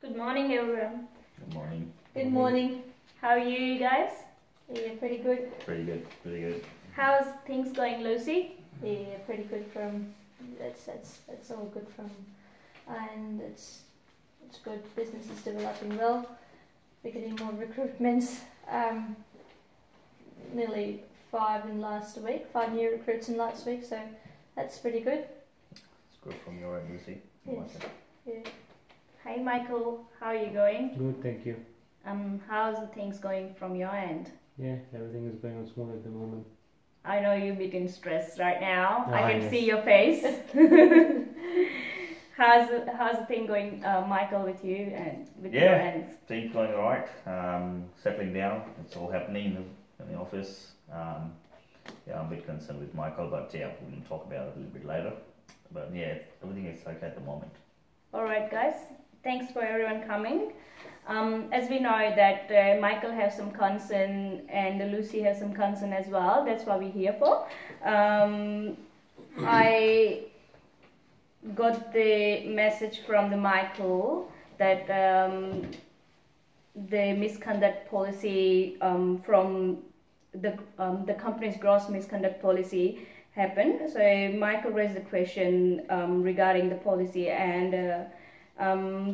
Good morning, everyone. Good morning. Good morning. How are you guys? Yeah, pretty good. Pretty good. Pretty good. How's things going, Lucy? Yeah, pretty good. That's all good from, and it's good. Business is developing well. We're getting more recruitments. Nearly 5 in last week. 5 new recruits in last week. So that's pretty good. It's good from your end, Lucy. Yes. Yeah. Hi, Michael. How are you going? Good, thank you. How's the things going from your end? Yeah, everything is going on smooth at the moment. I know you're a bit in stress right now. I can yes. see your face. how's the thing going, Michael, with you and with your end? Things going alright. Settling down. It's all happening in the office. I'm a bit concerned with Michael, but we can talk about it a little bit later. But yeah, everything is okay at the moment. Alright, guys. Thanks for everyone coming. As we know that Michael has some concern and Lucy has some concern as well. That's what we're here for. I got the message from the Michael that the misconduct policy from the company's gross misconduct policy happened. So Michael raised the question regarding the policy and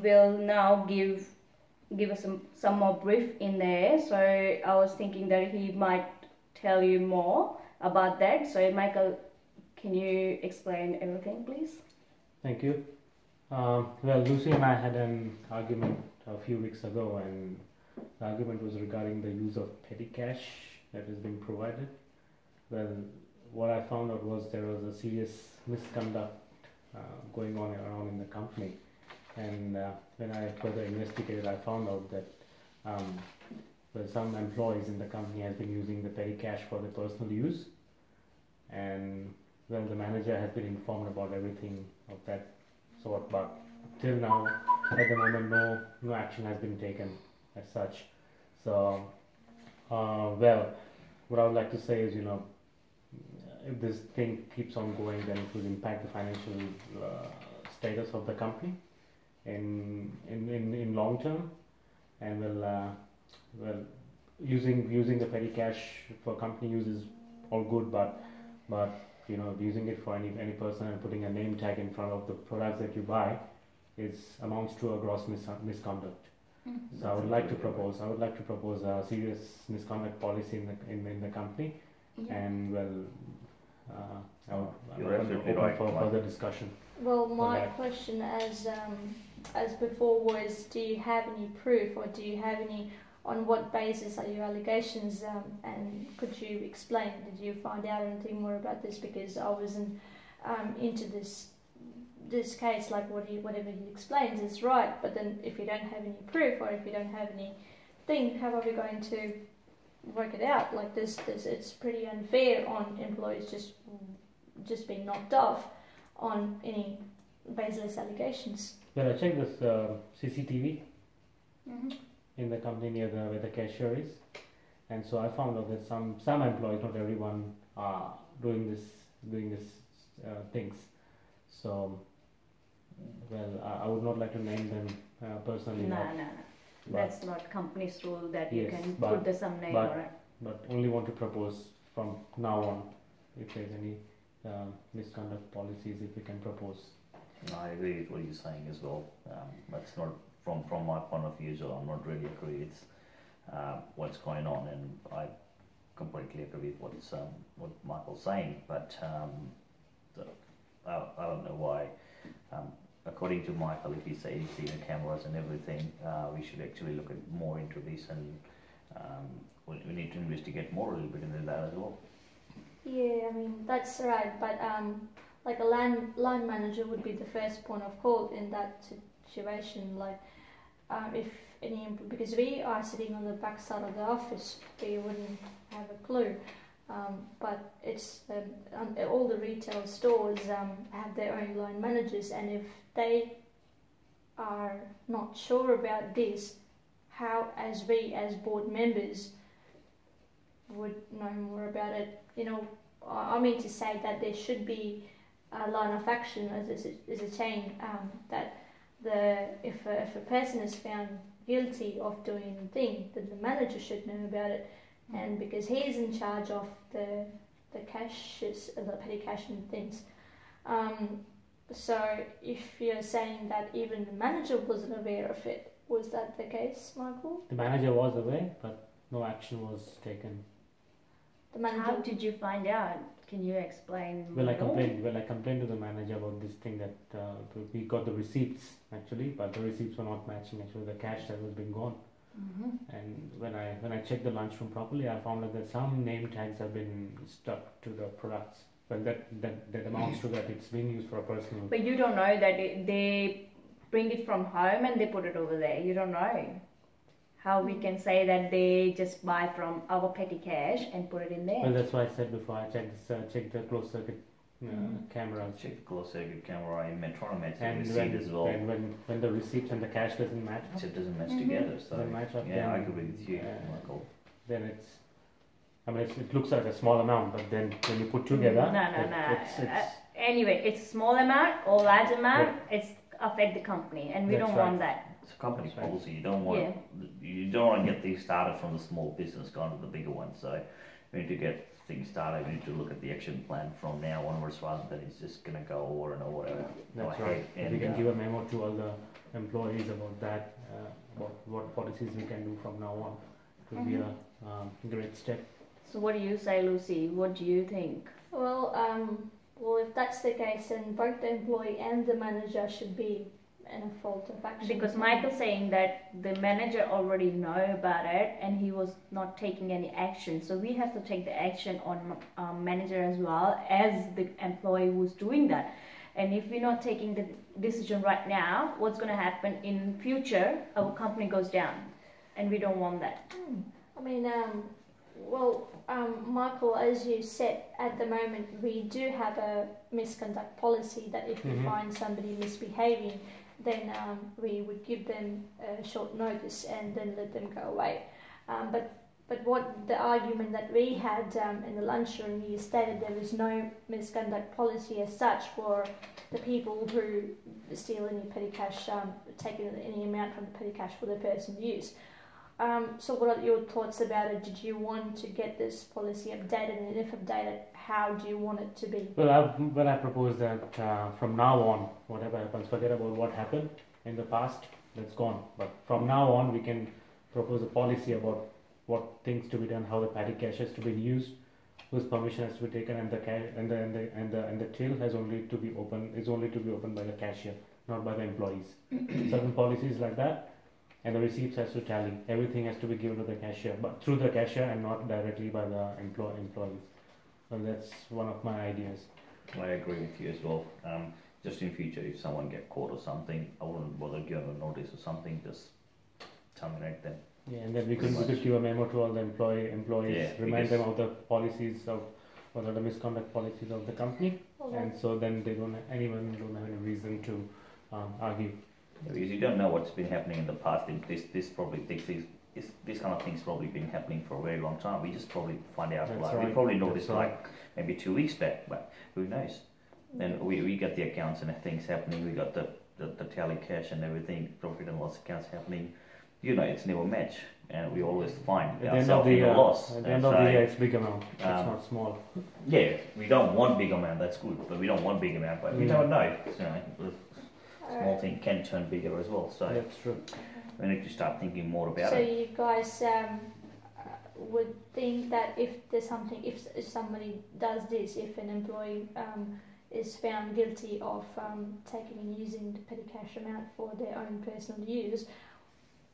will now give us some more brief in there. So I was thinking that he might tell you more about that. So Michael, can you explain everything, please? Thank you. Well, Lucy and I had an argument a few weeks ago, and the argument was regarding the use of petty cash that has been provided. Well, what I found out was there was a serious misconduct going on around in the company. And when I further investigated, I found out that some employees in the company has been using the petty cash for their personal use, and well, the manager has been informed about everything of that sort. But till now, at the moment, no action has been taken as such. So, well, what I would like to say is, if this thing keeps on going, then it will impact the financial status of the company in long term, and well, using the petty cash for company use is all good, but using it for any person and putting a name tag in front of the products that you buy amounts to a gross misconduct. Mm-hmm. So I would like to propose a serious misconduct policy in the company, and well, I would open for further discussion. Well, my question as before was, do you have any proof, or do you have any, on what basis are your allegations, and could you explain, did you find out anything more about this? Because I wasn't into this case, like whatever he explains is right, but then if you don't have any proof, or if you don't have anything, how are we going to work it out? Like this it's pretty unfair on employees just being knocked off on any baseless allegations. Well, I checked this CCTV in the company near where the cashier is, and so I found out that some employees, not everyone, are doing this things. So, well, I would not like to name them personally. No. That's not company's rule that you can put the some name or it. But only want to propose from now on, if there's any misconduct policies, if we can propose. I agree with what you're saying as well. That's not from my point of view, so I'm not really agree with what's going on, and I completely agree with what Michael's saying. But I don't know why. According to Michael, if he says he's seen the cameras and everything, we should actually look more into this, and we need to investigate more a little bit into that as well. Yeah, I mean that's right, but like a line manager would be the first point of call in that situation. Like if any, because we are sitting on the back side of the office, we wouldn't have a clue. But it's all the retail stores have their own line managers, and if they are not sure about this, how as board members would know more about it? I mean to say that there should be a line of action as a chain that if a person is found guilty of doing a thing, then the manager should know about it, and because he is in charge of the cashes, the petty cash and things. So if you're saying that even the manager wasn't aware of it, was that the case, Michael? The manager was aware, but no action was taken. The manager. How did you find out? Can you explain Well, I more? complained to the manager about this thing that we got the receipts actually, but the receipts were not matching actually the cash that was being gone. And when I checked the lunchroom properly, I found out that some name tags have been stuck to the products. Well, that amounts to that it's being used for a personal. But you don't know that they bring it from home and they put it over there. You don't know how we can say that they just buy from our petty cash and put it in there. Well, that's why I said before I checked the closed circuit cameras. Check the closed circuit camera in Metronomet And receipt as well. when the receipts and the cash doesn't match, It doesn't match together. So doesn't match up, yeah, I then, agree with you, Michael. then it looks like a small amount, but then when you put together, No. it's Anyway, it's small amount or large amount. It's affect the company, and we That's don't right. want that. It's a company That's right. policy. You don't want to get things started from the small business going to the bigger one. So we need to get things started. We need to look at the action plan from now onwards, rather than it's just going to go over and over. That's right. And we can give a memo to all the employees about that, about what policies we can do from now on. It will be a great step. So what do you say, Lucy? What do you think? Well, if that's the case, then both the employee and the manager should be in a fault of action. Because Michael's saying that the manager already know about it and he was not taking any action. So we have to take the action on manager as well as the employee who's doing that. And if we're not taking the decision right now, what's going to happen in future? Our company goes down, and we don't want that. I mean, Michael, as you said, at the moment we do have a misconduct policy that if we find somebody misbehaving, then we would give them a short notice and then let them go away. But what the argument that we had in the lunchroom, you stated there was no misconduct policy as such for the people who steal any petty cash, taking any amount from the petty cash for their personal use. So what are your thoughts about it? Did you want to get this policy updated, and if updated, how do you want it to be? Well, I propose that from now on, whatever happens, forget about what happened in the past, that's gone. But from now on, we can propose a policy about what things to be done, how the petty cash is to be used, whose permission has to be taken, and the till has only to be open is only to be opened by the cashier, not by the employees. Certain policies like that. And the receipts has to tally. Everything has to be given to the cashier, but through the cashier and not directly by the employees. So that's one of my ideas. I agree with you as well. Just in future, if someone get caught or something, I wouldn't bother giving a notice or something. Just terminate them. Yeah, and then we could give a memo to all the employees, remind them of the policies of what are the misconduct policies of the company, and so then anyone don't have any reason to argue. Yeah, because you don't know what's been happening in the past. This kind of thing's probably been happening for a very long time. We just probably find out. We probably noticed maybe 2 weeks back, but who knows? Then we got the accounts and things happening. We got the tally cash and everything, profit and loss accounts happening. It's never match, and we always find ourselves in a loss. At the end of the year, it's big amount. It's not small. Yeah, we don't want big amount. That's good, but we don't want big amount. But we don't know. Small thing can turn bigger as well. So that's true. We need to start thinking more about it. it. So you guys would think that if there's something, if somebody does this, if an employee is found guilty of taking and using the petty cash amount for their own personal use,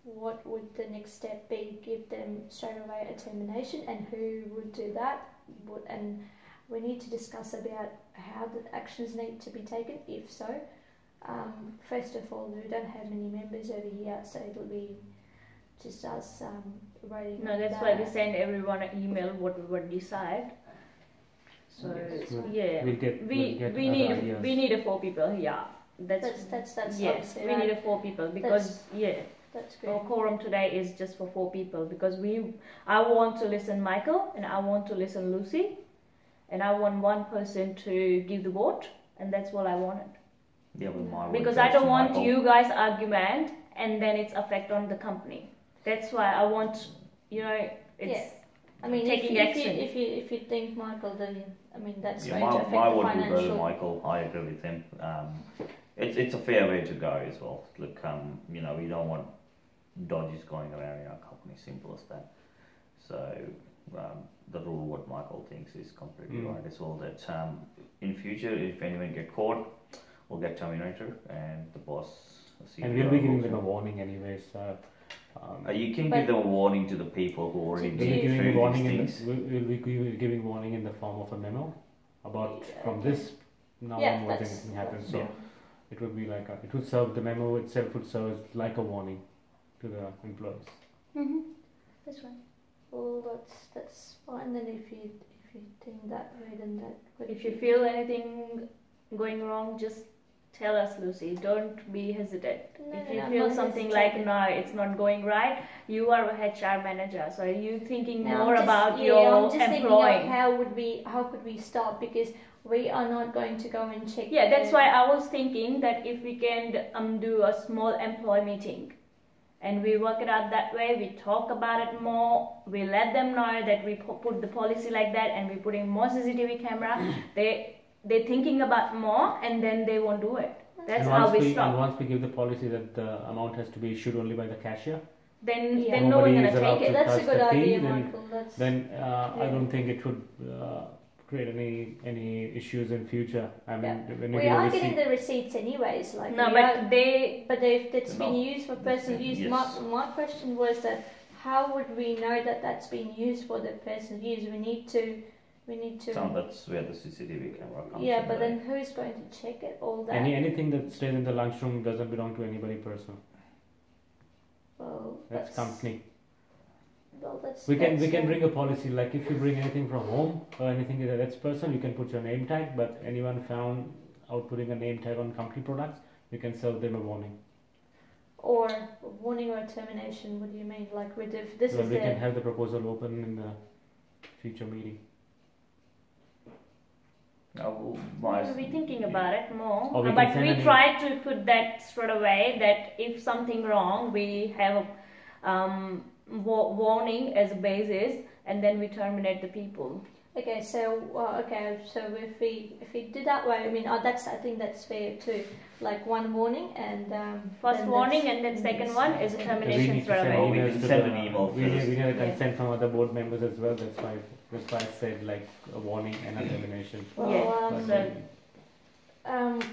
what would the next step be? Give them straight away a termination, and who would do that? And we need to discuss about how the actions need to be taken, if so. First of all, we don't have many members over here, so it'll be just us writing. No, that's why we send everyone an email what we would decide. So yeah, we need a 4 people here. That's yes, we need a 4 people because that's great. Our quorum today is just for 4 people because I want to listen Michael and I want to listen Lucy, and I want one person to give the vote, and that's what I wanted. Yeah, but my Because word I goes don't to want Michael. you guys argument and then it's affect on the company. That's why I want, it's Yeah. I mean, taking action. if you think Michael, then I mean that's Yeah, going to my affect the word would go to financial. Michael. I agree with him. It's a fair way to go as well. Look, we don't want dodges going around in our company. Simple as that. So the rule, what Michael thinks is completely right as well. That in future, if anyone get caught, we'll get terminated, and the boss. And we'll be giving them a warning anyway. So. You can give them a warning to the people who already We'll We'll been be giving through warning these things. we'll be giving warning in the form of a memo about from okay. this now Yeah, onwards that's- anything happens. So Yeah. it would be like it would serve, the memo itself would serve as like a warning to the employees. Mm-hmm. That's right. Well, that's fine. Then if you think that way, then that could If you be- feel anything going wrong, just tell us, Lucy. Don't be hesitant. No, If no, you I'm feel not something hesitating. like no, it's not going right, you are a HR manager, so you thinking Now, more I'm just- about yeah, your I'm just thinking employee. of how could we start, because we are not going to go and check. Yeah, that's why I was thinking that if we can do a small employee meeting, and we work it out that way, we talk about it more, we let them know that we put the policy like that, and we put in more CCTV camera. They're thinking about more, and then they won't do it. That's how we And stop. once we give the policy that the amount has to be issued only by the cashier, Then Yeah. no one Nobody gonna is allowed take to it. That's a touch good the idea, key, Michael. That's then I Yeah. don't think it would create any issues in future. I mean, when you we get a are receipt, getting the receipts anyways. Like No, we but are- they But if it's No. been used for personal use, Yes. my question was that how would we know that that's been used for the personal use? We need to. So that's where the CCTV camera comes Yeah, in. but there. then who's going to check it? All that. anything that stays in the lunchroom doesn't belong to anybody personal. Well, That's company. Well, that's. We that's, can bring a policy like if you bring anything from home or anything that's personal, you can put your name tag. But anyone found out putting a name tag on company products, you can serve them a warning. Or warning or termination. What do you mean? Like with if this Well, is we the. can have the proposal open in the future meeting. we'll be thinking about it more. Or we can But send we an try to put that straight away that if something wrong, we have a warning as a basis, and then we terminate the people. Okay, so if we do that way, I mean, I think that's fair too. Like one warning and First then warning that's- and then second one is a Yeah. We termination need to straight send Well, away. we emails can to send the- an email we need first. a Yeah. consent from other board members as well. That's why I said like a warning and a termination. Well, Yeah, But so- then-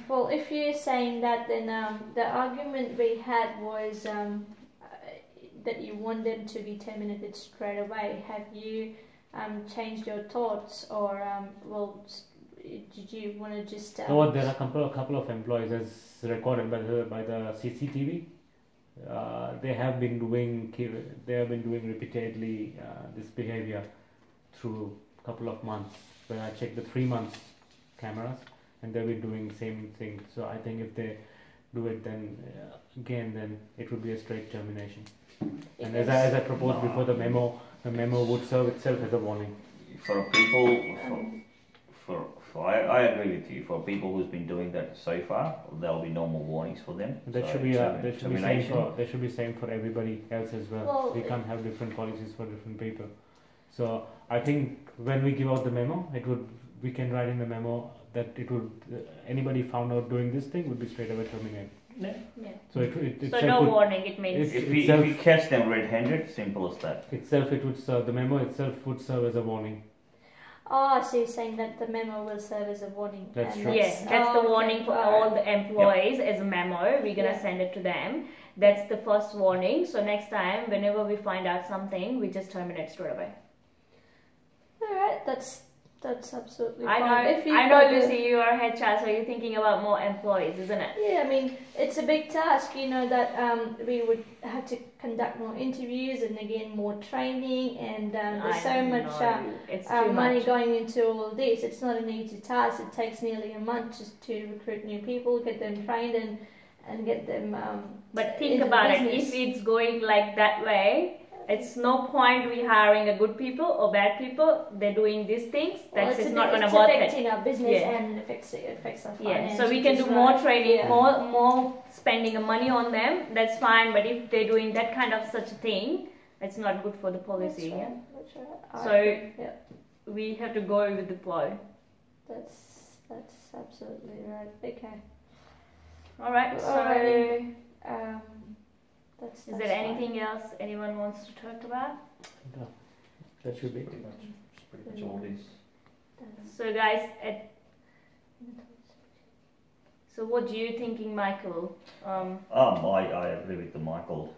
Well, if you're saying that, then the argument we had was that you want them to be terminated straight away. Have you changed your thoughts, or did you want to just? There are a couple of employees as recorded by the CCTV. They have been doing repeatedly this behavior through a couple of months. When I checked the 3 months cameras, and they've been doing the same thing. So I think if they do it, then then it would be a straight termination. And as I proposed before, the memo would serve itself as a warning. For people, I agree with you. For people who's been doing that so far, there'll be no more warnings for them. That So should be termination. same for everybody else as well. Well, We can't have different policies for different people. So I think when we give out the memo, we can write in the memo that it would anybody found out doing this thing would be straight away terminated. Yeah. Yeah. So it So itself no would, warning. It means If we catch them red-handed, simple as that. it would serve, the memo itself would serve as a warning. Oh, so you're saying that the memo will serve as a warning. That's and true. yes, that's the okay. warning for Alright. all the employees as a memo. We're gonna Yeah. send it to them. That's the first warning. So next time, whenever we find out something, we just terminate straight away. All right, that's absolutely I fine. know, If you've I know, got the- Lucy, you are HR, so you're thinking about more employees, isn't it? Yeah, I mean, it's a big task, that we would have to conduct more interviews and again more training, and there's so much It's too money much. going into all of this. It's not an easy task. It takes nearly a month just to recruit new people, get them trained, and get them. But think into about it. business. If it's going like that way, It's no point we hiring a good people or bad people. They're doing these things. That's it's not going to it's work it. affecting our business Yeah. and affects our Yeah, finances. so we can do as more well. training, Yeah. more spending of money on them. That's fine. But if they're doing that kind of such a thing, it's not good for the policy. That's Yeah. right. That's right. So I agree. Yeah. we have to go with the flow. That's absolutely right. Okay. All right. So Alrighty. That's. is there anything else anyone wants to talk about? No, that should be. Pretty much all this. So guys, so what do you thinking, Michael? I agree with the Michael.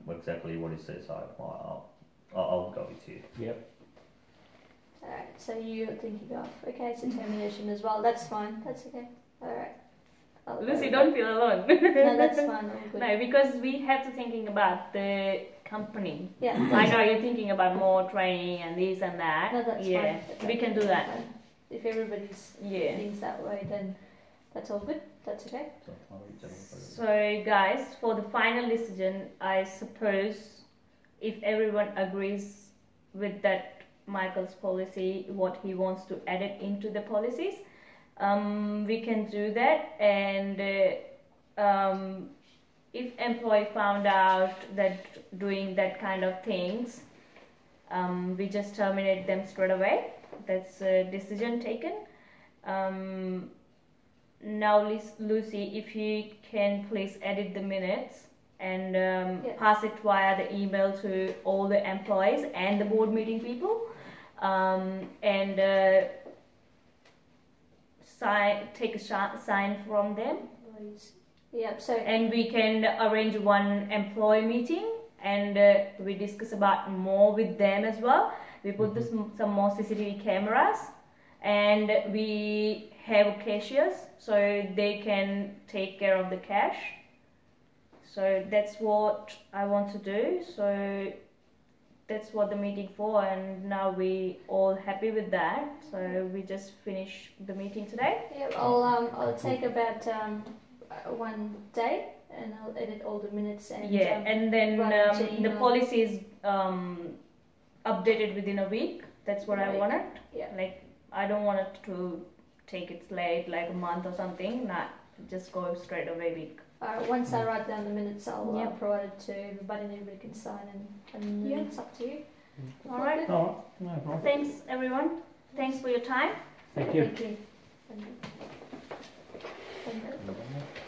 Exactly what he says. I'll go with you. Yep. Alright, so you're thinking of, okay, so termination as well, that's fine, that's okay, alright. Lucy, don't feel alone. No, that's fine, all good. No, because we have to thinking about the company. Yeah, I know you're thinking about more training and this and that. No, that's yeah, fine. we can do that. If everybody's Yeah. thinks that way, then that's all good, that's okay. So guys, for the final decision, I suppose if everyone agrees with that Michael's policy, what he wants to add it into the policies, we can do that. And if employee found out that doing that kind of things, we just terminate them straight away. That's a decision taken. Now Lucy, if you can please edit the minutes and pass it via the email to all the employees and the board meeting people, and take a sign from them. Yep, so. And we can arrange one employee meeting and we discuss about more with them as well. We put some more CCTV cameras and we have cashiers so they can take care of the cash. So that's what I want to do. So that's what the meeting for, and now we all happy with that. So we just finish the meeting today. Yeah, I'll take about one day and I'll edit all the minutes and and then the email. policy is updated within a week. That's what I wanted. Yeah. Like I don't want it to take it late, like a month or something. Not just go straight away week. Once I write down the minutes, I'll Yep. provide it to everybody and everybody can sign and Yep. it's up to you. All right. No problem. Thanks everyone. Thanks for your time. Thank you. Thank you. Thank you. Thank you.